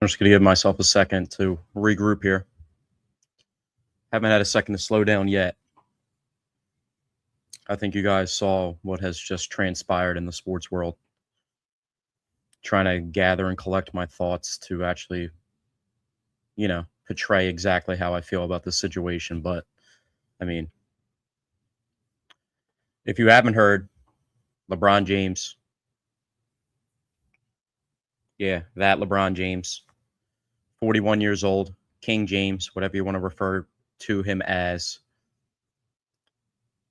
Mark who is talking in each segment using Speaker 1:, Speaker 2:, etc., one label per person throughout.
Speaker 1: I'm just going to give myself a second to regroup here. Haven't had a second to slow down yet. I think you guys saw what has just transpired in the sports world. Trying to gather and collect my thoughts to actually, portray exactly how I feel about this situation. But I mean, if you haven't heard, LeBron James, yeah, that LeBron James, 41 years old, King James, whatever you want to refer to him as,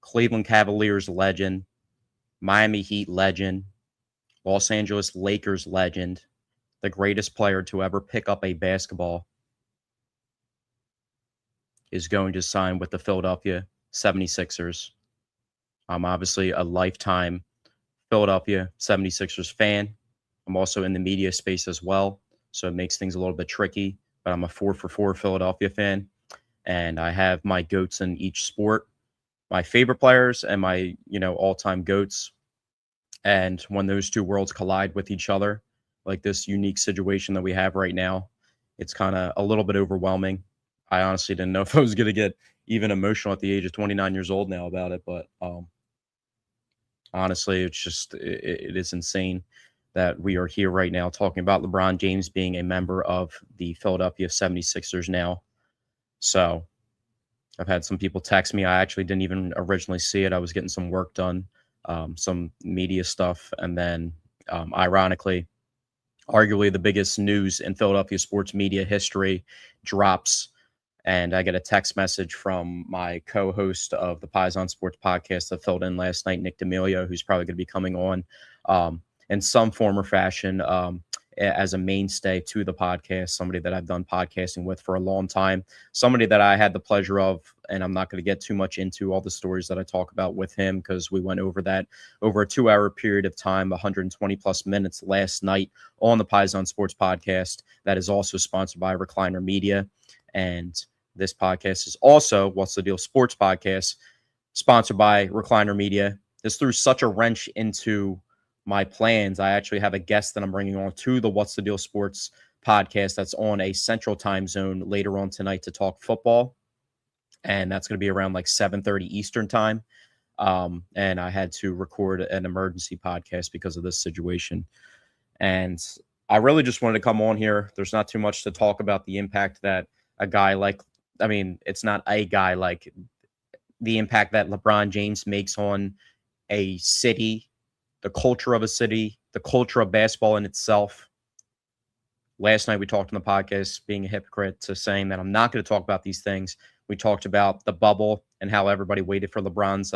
Speaker 1: Cleveland Cavaliers legend, Miami Heat legend, Los Angeles Lakers legend, the greatest player to ever pick up a basketball, is going to sign with the Philadelphia 76ers. I'm obviously a lifetime Philadelphia 76ers fan. I'm also in the media space as well, so it makes things a little bit tricky, but I'm a 4 for 4 Philadelphia fan, and I have my goats in each sport, my favorite players and my, all-time goats. And when those two worlds collide with each other, like this unique situation that we have right now, it's kind of a little bit overwhelming. I honestly didn't know if I was going to get even emotional at the age of 29 years old now about it, but honestly, it's just it is insane that we are here right now talking about LeBron James being a member of the Philadelphia 76ers now. So I've had some people text me. I actually didn't even originally see it. I was getting some work done, some media stuff, and then ironically, arguably the biggest news in Philadelphia sports media history drops. And I get a text message from my co-host of the Pies on Sports podcast that filled in last night, Nick D'Amelio, who's probably going to be coming on in some form or fashion as a mainstay to the podcast, somebody that I've done podcasting with for a long time, somebody that I had the pleasure of, and I'm not going to get too much into all the stories that I talk about with him because we went over that over a 2 hour period of time, 120 plus minutes last night on the Pies on Sports podcast that is also sponsored by Recliner Media. And this podcast is also What's the Deal Sports Podcast, sponsored by Recliner Media. This threw such a wrench into my plans. I actually have a guest that I'm bringing on to the What's the Deal Sports podcast that's on a central time zone later on tonight to talk football. And that's going to be around like 7:30 Eastern time. And I had to record an emergency podcast because of this situation. And I really just wanted to come on here. There's not too much to talk about the impact that a guy like, I mean, it's not a guy like the impact that LeBron James makes on a city, the culture of a city, the culture of basketball in itself. Last night we talked on the podcast, being a hypocrite to saying that I'm not going to talk about these things. We talked about the bubble and how everybody waited for LeBron's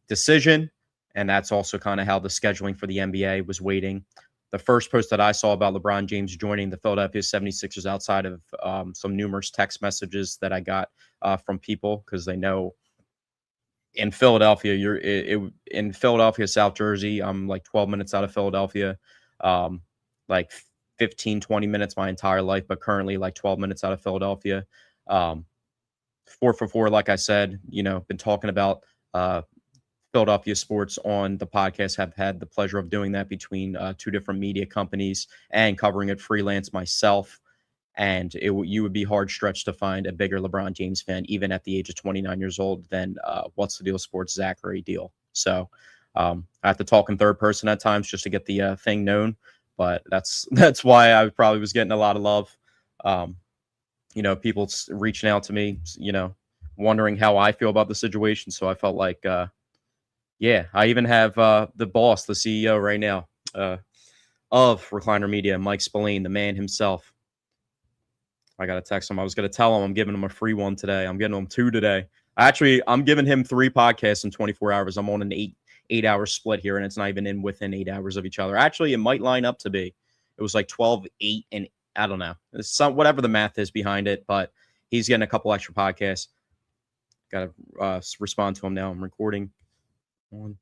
Speaker 1: decision. And that's also kind of how the scheduling for the NBA was waiting. The first post that I saw about LeBron James joining the Philadelphia 76ers outside of some numerous text messages that I got from people because they know in Philadelphia, in Philadelphia, South Jersey. I'm like 12 minutes out of Philadelphia, like 15, 20 minutes my entire life, but currently like 12 minutes out of Philadelphia. Um, 4 for 4, like I said, been talking about Philadelphia sports on the podcast. Have had the pleasure of doing that between two different media companies and covering it freelance myself. And you would be hard stretched to find a bigger LeBron James fan, even at the age of 29 years old, than What's the Deal Sports Zachary Deal. So I have to talk in third person at times just to get the thing known, but that's why I probably was getting a lot of love. Um, people reaching out to me, wondering how I feel about the situation. So I felt like, yeah, I even have the boss, the CEO right now of Recliner Media, Mike Spillane, the man himself. I got to text him. I was going to tell him I'm giving him a free one today. I'm getting him 2 today. I'm giving him 3 podcasts in 24 hours. I'm on an 8 hour split here, and it's not even within 8 hours of each other. Actually, it might line up to be. It was like 12, 8, and I don't know. It's whatever the math is behind it, but he's getting a couple extra podcasts. Got to respond to him now. I'm recording on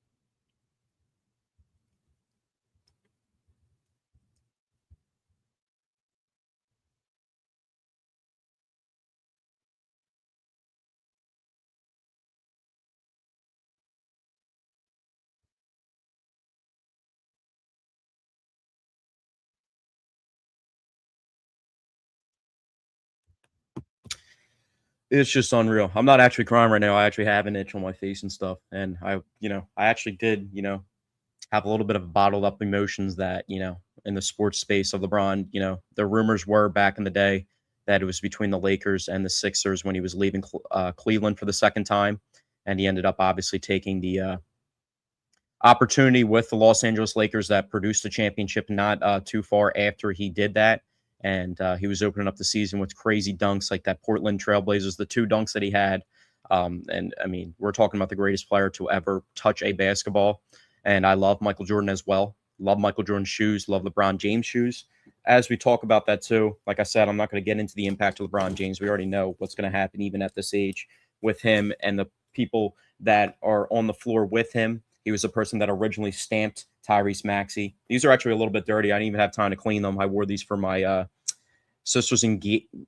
Speaker 1: It's just unreal. I'm not actually crying right now. I actually have an itch on my face and stuff. And I actually did, have a little bit of bottled up emotions that, in the sports space of LeBron, the rumors were back in the day that it was between the Lakers and the Sixers when he was leaving Cleveland for the second time. And he ended up obviously taking the opportunity with the Los Angeles Lakers that produced a championship not too far after he did that. And he was opening up the season with crazy dunks like that Portland Trailblazers, the two dunks that he had. And I mean, we're talking about the greatest player to ever touch a basketball. And I love Michael Jordan as well. Love Michael Jordan's shoes. Love LeBron James' shoes. As we talk about that too, like I said, I'm not going to get into the impact of LeBron James. We already know what's going to happen even at this age with him and the people that are on the floor with him. He was a person that originally stamped Tyrese Maxey. These are actually a little bit dirty. I didn't even have time to clean them. I wore these for my sister's engagement.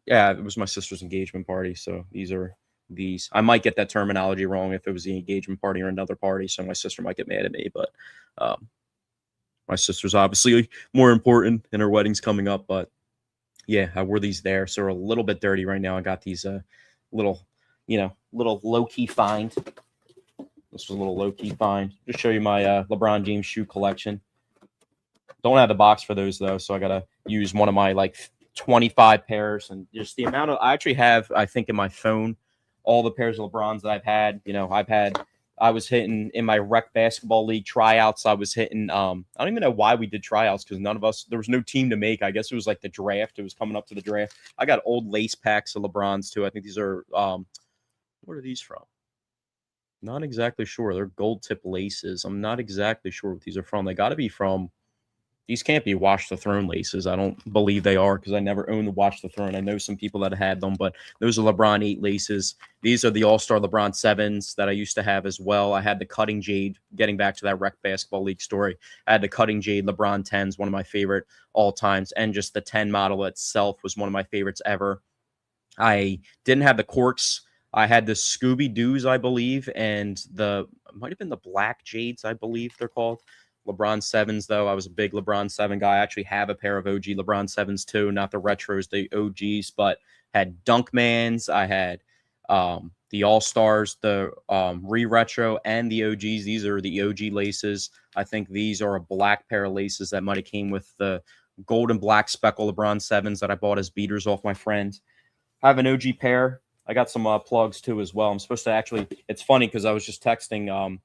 Speaker 1: Yeah, it was my sister's engagement party. So these are these. I might get that terminology wrong if it was the engagement party or another party. So my sister might get mad at me. But my sister's obviously more important and her wedding's coming up. But yeah, I wore these there. So they're a little bit dirty right now. I got these little low-key find. This was a little low-key find. Just show you my LeBron James shoe collection. Don't have the box for those, though, so I got to use one of my, 25 pairs. And just the amount of – I actually have, I think, in my phone, all the pairs of LeBrons that I've had. I was hitting in my rec basketball league tryouts. I was hitting I don't even know why we did tryouts because there was no team to make. I guess it was like the draft. It was coming up to the draft. I got old lace packs of LeBrons, too. I think these are what are these from? Not exactly sure. They're gold tip laces. I'm not exactly sure what these are from. They got to be from. These can't be Watch the Throne laces. I don't believe they are because I never owned the Watch the Throne. I know some people that had them, but those are LeBron 8 laces. These are the All-Star LeBron 7s that I used to have as well. I had the Cutting Jade, getting back to that rec basketball league story. I had the Cutting Jade LeBron 10s, one of my favorite all times, and just the 10 model itself was one of my favorites ever. I didn't have the corks. I had the Scooby-Doos, I believe, and it might have been the Black Jades, I believe they're called. LeBron 7s, though. I was a big LeBron 7 guy. I actually have a pair of OG LeBron 7s, too. Not the retros, the OGs, but had Dunkmans. I had the All-Stars, the re-retro, and the OGs. These are the OG laces. I think these are a black pair of laces that might have came with the gold and black speckle LeBron 7s that I bought as beaters off my friend. I have an OG pair. I got some plugs too as well. I'm supposed to actually, it's funny because I was just texting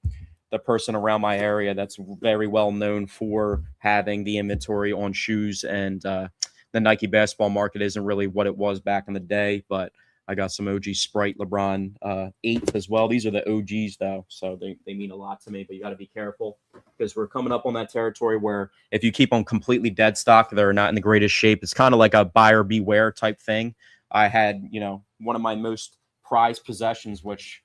Speaker 1: the person around my area that's very well known for having the inventory on shoes, and the Nike basketball market isn't really what it was back in the day, but I got some OG Sprite LeBron 8s as well. These are the OGs though, so they mean a lot to me, but you got to be careful because we're coming up on that territory where if you keep them completely dead stock, they're not in the greatest shape. It's kind of like a buyer beware type thing. I had, one of my most prized possessions, which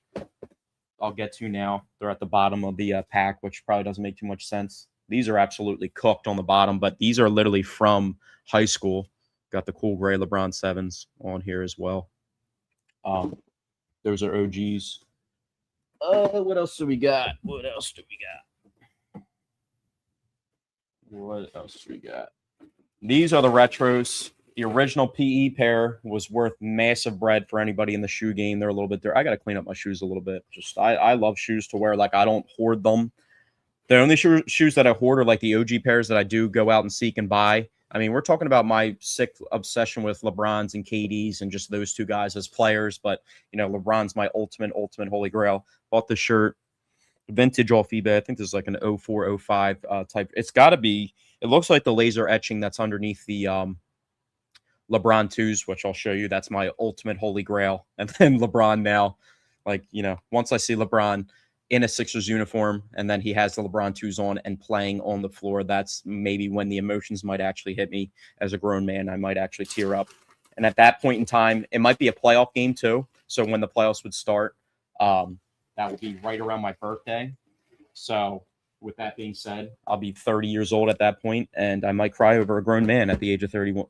Speaker 1: I'll get to now. They're at the bottom of the pack, which probably doesn't make too much sense. These are absolutely cooked on the bottom, but these are literally from high school. Got the cool gray LeBron 7s on here as well. Those are OGs. What else do we got? These are the retros. The original PE pair was worth massive bread for anybody in the shoe game. They're a little bit there. I got to clean up my shoes a little bit. I love shoes to wear. I don't hoard them. The only shoes that I hoard are the OG pairs that I do go out and seek and buy. I mean, we're talking about my sick obsession with LeBrons and KDs and just those two guys as players. But, LeBron's my ultimate holy grail. Bought the shirt, vintage off eBay. I think this is an 04, 05 type. It's got to be. It looks like the laser etching that's underneath the LeBron 2s, which I'll show you. That's my ultimate holy grail. And then LeBron now, once I see LeBron in a Sixers uniform and then he has the LeBron 2s on and playing on the floor, that's maybe when the emotions might actually hit me as a grown man. I might actually tear up. And at that point in time, it might be a playoff game too. So when the playoffs would start, that would be right around my birthday. So with that being said, I'll be 30 years old at that point, and I might cry over a grown man at the age of 30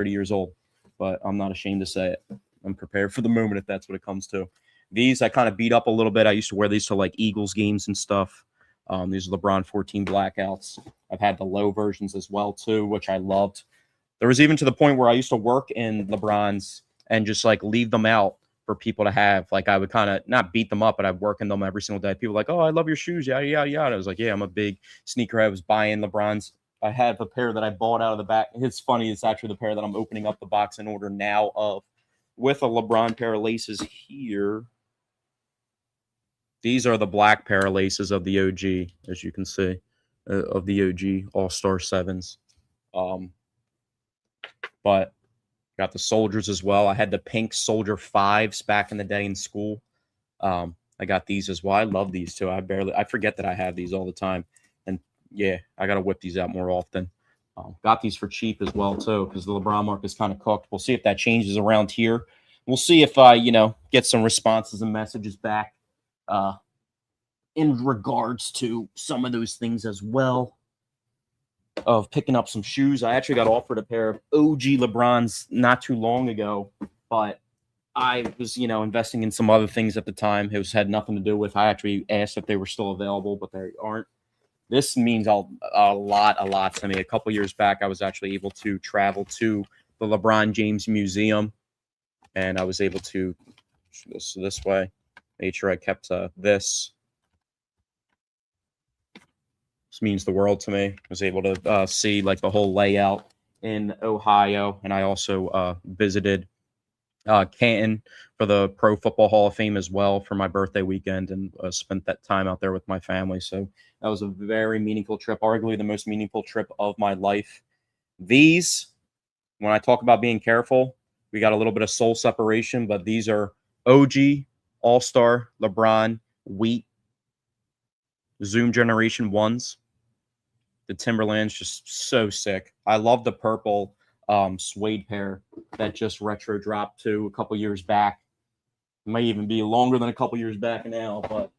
Speaker 1: years old. But I'm not ashamed to say it. I'm prepared for the moment if that's what it comes to. These I kind of beat up a little bit. I used to wear these to Eagles games and stuff. These are LeBron 14 blackouts. I've had the low versions as well too, which I loved. There was even to the point where I used to work in LeBron's and just like leave them out for people to have. Like I would kind of not beat them up, but I'd work in them every single day. People were like, oh, I love your shoes, yada yada yada. I was like, yeah, I'm a big sneaker. I was buying LeBron's. I have a pair that I bought out of the back. It's funny. It's actually the pair that I'm opening up the box in order now of, with a LeBron pair of laces here. These are the black pair of laces of the OG, as you can see, of the OG All Star Sevens. Um, but got the Soldiers as well. I had the pink Soldier Fives back in the day in school. I got these as well. I love these too. I forget that I have these all the time, and yeah, I gotta whip these out more often. Got these for cheap as well too, because the LeBron mark is kind of cooked. We'll see if that changes around here. We'll see if I, get some responses and messages back uh, in regards to some of those things as well. Of picking up some shoes, I actually got offered a pair of OG LeBrons not too long ago, but I was, investing in some other things at the time. It had nothing to do with. I actually asked if they were still available, but they aren't. This means a lot to me. A couple years back, I was actually able to travel to the LeBron James Museum, and I was able to this way. Made sure I kept this. This means the world to me. I was able to see like the whole layout in Ohio, and I also visited Canton for the Pro Football Hall of Fame as well for my birthday weekend, and spent that time out there with my family. So that was a very meaningful trip, arguably the most meaningful trip of my life. These, when I talk about being careful, we got a little bit of soul separation, but these are OG All Star LeBron Wheat Zoom Generation ones. The Timberland's just so sick. I love the purple suede pair that just retro dropped to a couple years back. It might even be longer than a couple years back now, but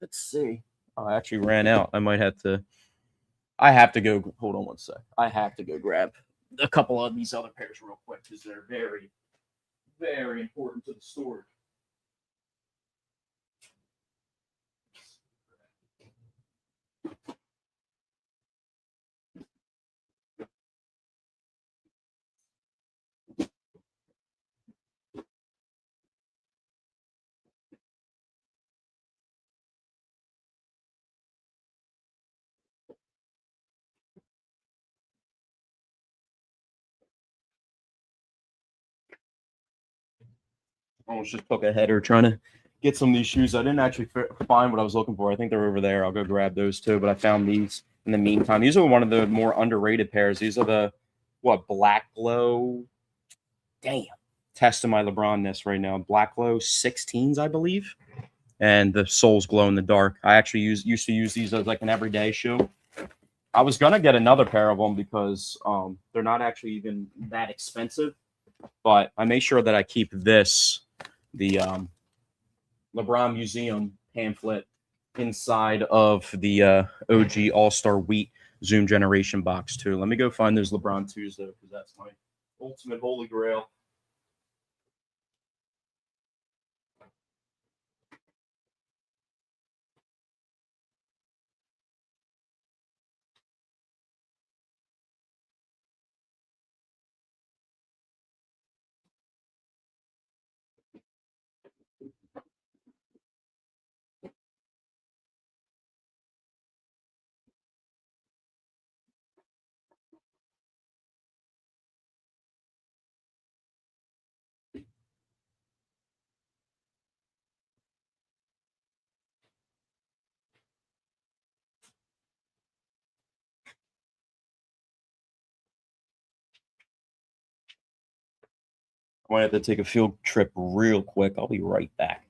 Speaker 1: let's see. Oh, I actually ran out. I might have to. I have to go. Hold on one sec. I have to go grab a couple of these other pairs real quick because they're very, very important to the story. I almost just took a header trying to get some of these shoes. I didn't actually find what I was looking for. I think they're over there. I'll go grab those too. But I found these in the meantime. These are one of the more underrated pairs. These are the Black Glow. Damn, testing my LeBron-ness right now. Black Glow 16s, I believe, and the soles glow in the dark. I actually used to use these as like an everyday shoe. I was gonna get another pair of them because they're not actually even that expensive, but I made sure that I keep the LeBron Museum pamphlet inside of the OG All Star Wheat Zoom Generation box too. Let me go find those LeBron twos though, because that's my ultimate holy grail. I might have to take a field trip real quick. I'll be right back.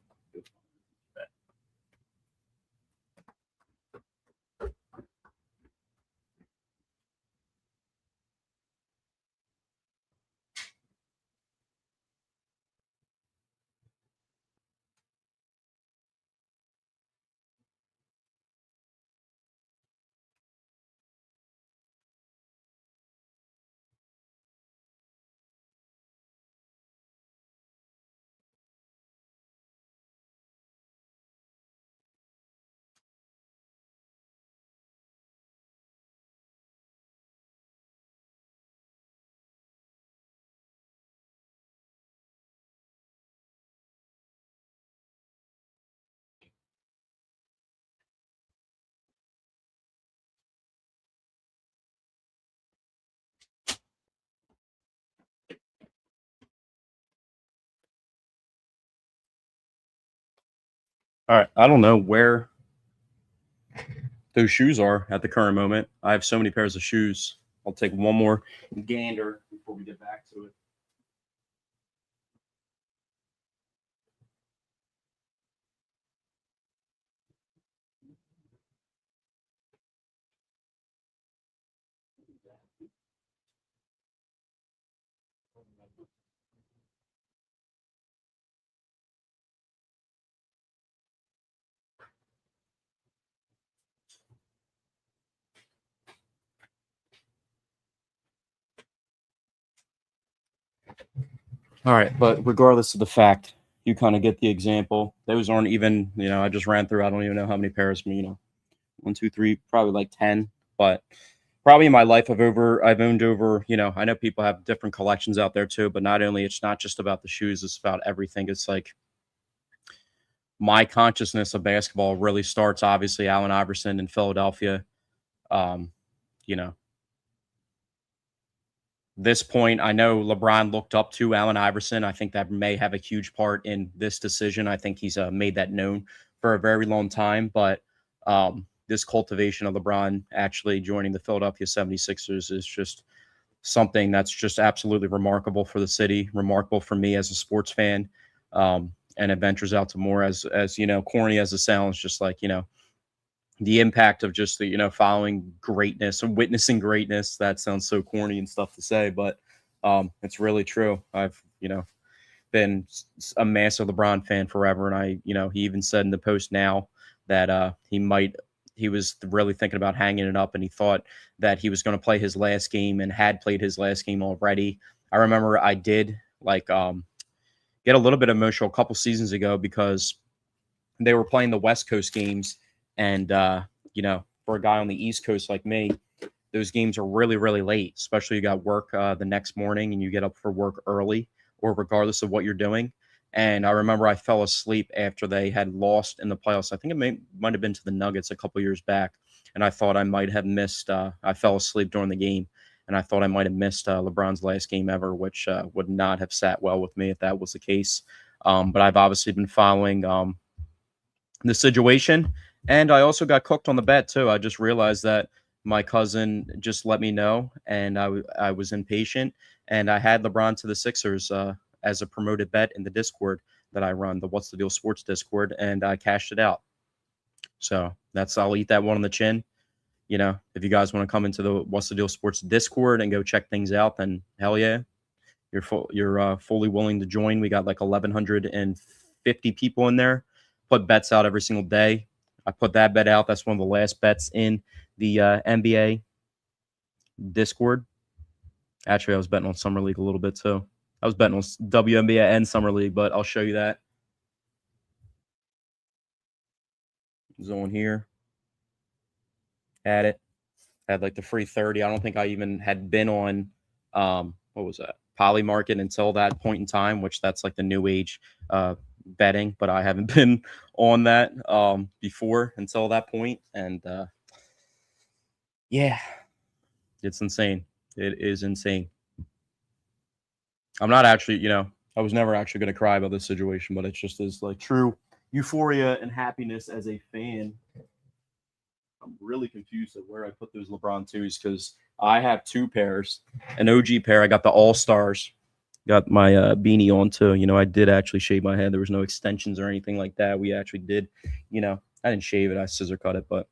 Speaker 1: All right. I don't know where those shoes are at the current moment. I have so many pairs of shoes. I'll take one more gander before we get back to it. All right, but regardless of the fact, you kind of get the example. Those aren't even, I just ran through. I don't even know how many pairs. One, two, three, probably like 10. But probably in my life, I've owned over. I know people have different collections out there too. But it's not just about the shoes. It's about everything. It's like my consciousness of basketball really starts obviously Allen Iverson in Philadelphia. Um, you know, this point, I know LeBron looked up to Allen Iverson. I think that may have a huge part in this decision. I think he's made that known for a very long time. But this cultivation of LeBron actually joining the Philadelphia 76ers is just something that's just absolutely remarkable for the city, remarkable for me as a sports fan. And it ventures out to more as corny as it sounds, just like, the impact of just the following greatness or witnessing greatness. That sounds so corny and stuff to say, but it's really true. I've been a massive LeBron fan forever, and he even said in the post now that he was really thinking about hanging it up, and he thought that he was going to play his last game and had played his last game already. I remember I did get a little bit emotional a couple seasons ago because they were playing the West Coast games. And, for a guy on the East Coast like me, those games are really, really late, especially you got work the next morning and you get up for work early or regardless of what you're doing. And I remember I fell asleep after they had lost in the playoffs. I think it might have been to the Nuggets a couple years back. And I thought I might have missed, I fell asleep during the game. And I thought I might have missed LeBron's last game ever, which would not have sat well with me if that was the case. But I've obviously been following the situation. And I also got cooked on the bet too. I just realized that my cousin just let me know, and I was impatient, and I had LeBron to the Sixers as a promoted bet in the Discord that I run, the What's the Deal Sports Discord, and I cashed it out. So I'll eat that one on the chin. If you guys want to come into the What's the Deal Sports Discord and go check things out, then hell yeah, you're fully willing to join. We got like 1,150 people in there. Put bets out every single day. I put that bet out. That's one of the last bets in the NBA Discord. Actually, I was betting on Summer League a little bit too. I was betting on WNBA and Summer League, but I'll show you that. Zone here. Had it. Had like the free 30. I don't think I even had been on what was that? Poly Market until that point in time, which that's like the new age betting, but I haven't been on that before until that point. And yeah, it's insane. It is insane. I'm not actually, I was never actually going to cry about this situation, but it's just as like true euphoria and happiness as a fan. I'm really confused at where I put those LeBron twos because I have two pairs, an OG pair. I got the All Stars. Got my beanie on too. I did actually shave my head. There was no extensions or anything like that. We actually did, I didn't shave it. I scissor cut it, but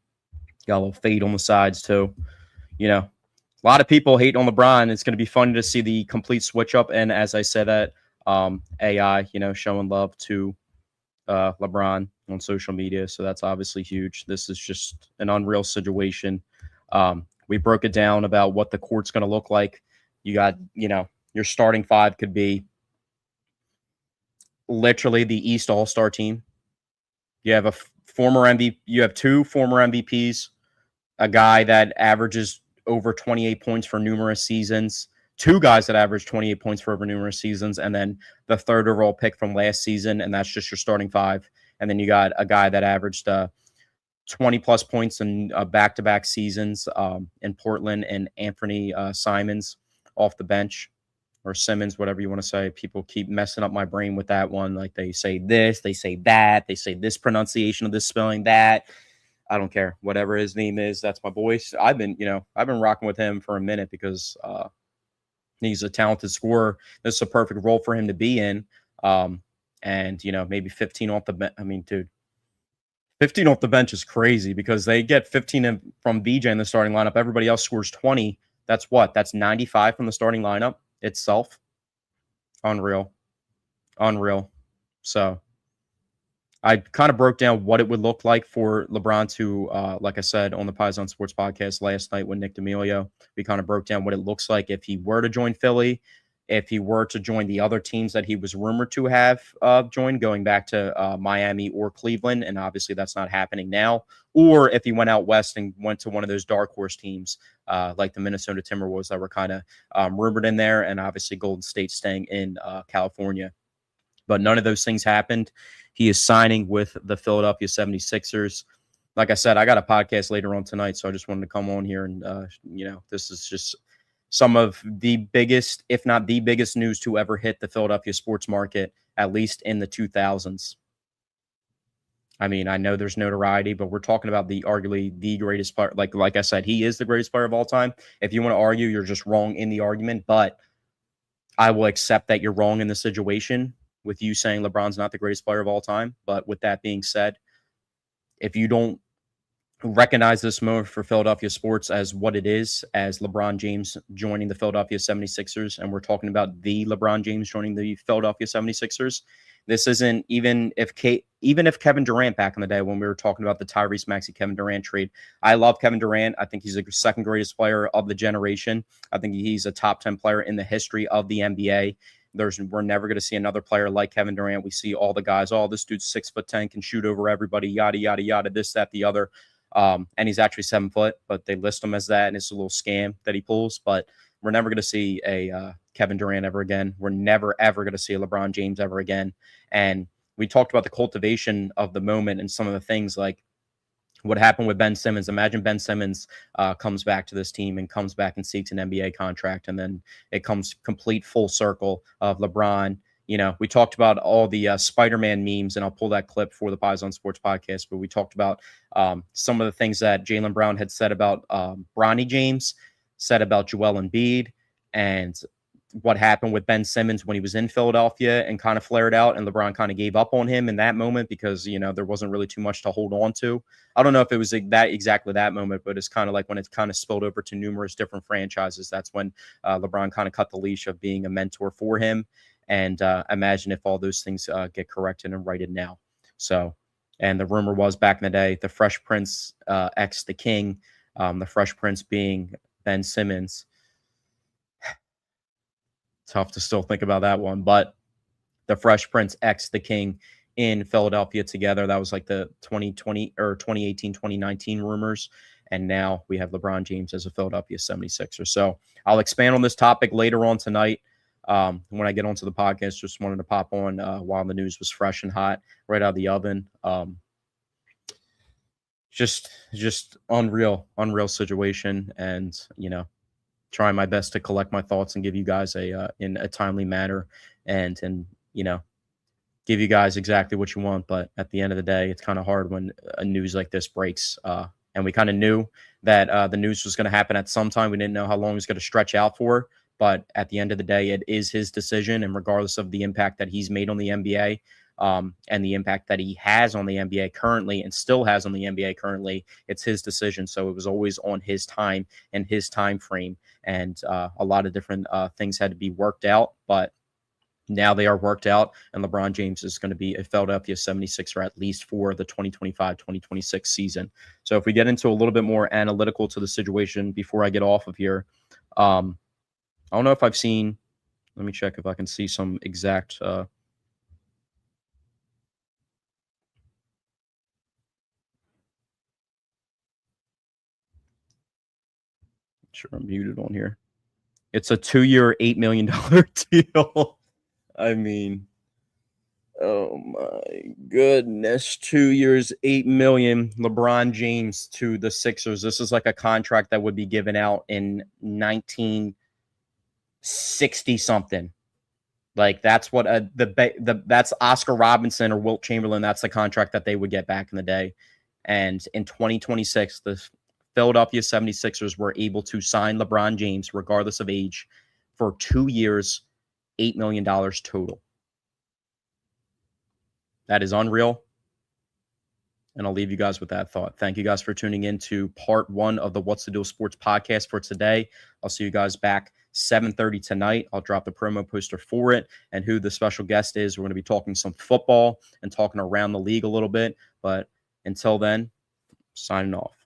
Speaker 1: got a little fade on the sides too. A lot of people hate on LeBron. It's going to be funny to see the complete switch up. And as I said that, AI, showing love to LeBron on social media. So that's obviously huge. This is just an unreal situation. We broke it down about what the court's going to look like. You got, your starting five could be literally the East All-Star team. You have you have two former MVPs, a guy that averages over 28 points for numerous seasons, two guys that average 28 points for over numerous seasons, and then the third overall pick from last season, and that's just your starting five. And then you got a guy that averaged 20 plus points in back-to-back seasons in Portland, and Anthony Simons off the bench. or Simmons, whatever you want to say. People keep messing up my brain with that one. Like they say this, they say that, they say this pronunciation of this spelling, that. I don't care. Whatever his name is, that's my boy. I've been rocking with him for a minute because he's a talented scorer. This is a perfect role for him to be in. And maybe 15 off the bench. I mean, dude, 15 off the bench is crazy because they get 15 from BJ in the starting lineup. Everybody else scores 20. That's what? That's 95 from the starting lineup itself. Unreal. So I kind of broke down what it would look like for LeBron to, like I said, on the Pies on Sports podcast last night with Nick D'Amelio. We kind of broke down what it looks like if he were to join Philly, if he were to join the other teams that he was rumored to have joined, going back to Miami or Cleveland, and obviously that's not happening now, or if he went out west and went to one of those dark horse teams like the Minnesota Timberwolves that were kind of rumored in there, and obviously Golden State staying in California. But none of those things happened. He is signing with the Philadelphia 76ers. Like I said, I got a podcast later on tonight, so I just wanted to come on here and, this is just some of the biggest, if not the biggest news to ever hit the Philadelphia sports market, at least in the 2000s. I mean, I know there's notoriety, but we're talking about arguably the greatest player. Like I said, he is the greatest player of all time. If you want to argue, you're just wrong in the argument, but I will accept that you're wrong in the situation with you saying LeBron's not the greatest player of all time. But with that being said, if you don't recognize this moment for Philadelphia sports as what it is, as LeBron James joining the Philadelphia 76ers, and we're talking about the LeBron James joining the Philadelphia 76ers, this isn't even if Kevin Durant back in the day when we were talking about the Tyrese Maxey Kevin Durant trade. I love Kevin Durant. I think he's the second greatest player of the generation. I think he's a top 10 player in the history of the NBA. We're never going to see another player like Kevin Durant. We see all the guys, this dude's 6'10", can shoot over everybody, yada, yada, yada, this, that, the other. And he's actually 7 foot, but they list him as that, and it's a little scam that he pulls. But we're never going to see a Kevin Durant ever again. We're never, ever going to see a LeBron James ever again. And we talked about the cultivation of the moment and some of the things like what happened with Ben Simmons. Imagine Ben Simmons comes back to this team and comes back and seeks an NBA contract, and then it comes complete full circle of LeBron. We talked about all the Spider-Man memes, and I'll pull that clip for the Pies on Sports podcast, but we talked about some of the things that Jaylen Brown had said about Bronny James, said about Joel Embiid, and what happened with Ben Simmons when he was in Philadelphia and kind of flared out, and LeBron kind of gave up on him in that moment because, there wasn't really too much to hold on to. I don't know if it was exactly that moment, but it's kind of like when it's kind of spilled over to numerous different franchises. That's when LeBron kind of cut the leash of being a mentor for him. And imagine if all those things get corrected and righted now. So, and the rumor was back in the day, the Fresh Prince X the King, the Fresh Prince being Ben Simmons. Tough to still think about that one, but the Fresh Prince X the King in Philadelphia together. That was like the 2020 or 2018, 2019 rumors. And now we have LeBron James as a Philadelphia 76er. So I'll expand on this topic later on tonight. When I get onto the podcast, just wanted to pop on while the news was fresh and hot right out of the oven. Just unreal situation. And, trying my best to collect my thoughts and give you guys in a timely manner and give you guys exactly what you want. But at the end of the day, it's kind of hard when a news like this breaks. And we kind of knew that the news was going to happen at some time. We didn't know how long it was going to stretch out for. But at the end of the day, it is his decision. And regardless of the impact that he's made on the NBA and the impact that he has on the NBA currently and still has on the NBA currently, it's his decision. So it was always on his time and his time frame. And a lot of different things had to be worked out. But now they are worked out, and LeBron James is going to be a Philadelphia 76er at least for the 2025-2026 season. So if we get into a little bit more analytical to the situation before I get off of here, I don't know if I've seen, let me check if I can see some exact sure I'm muted on here. It's a 2-year, $8 million deal. I mean, oh my goodness. 2 years, $8 million. LeBron James to the Sixers. This is like a contract that would be given out in 60 something. Like that's what that's Oscar Robinson or Wilt Chamberlain. That's the contract that they would get back in the day. And in 2026, the Philadelphia 76ers were able to sign LeBron James, regardless of age, for 2 years, $8 million total. That is unreal. And I'll leave you guys with that thought. Thank you guys for tuning in to part 1 of the What's the Deal Sports podcast for today. I'll see you guys back 7:30 tonight. I'll drop the promo poster for it and who the special guest is. We're going to be talking some football and talking around the league a little bit. But until then, signing off.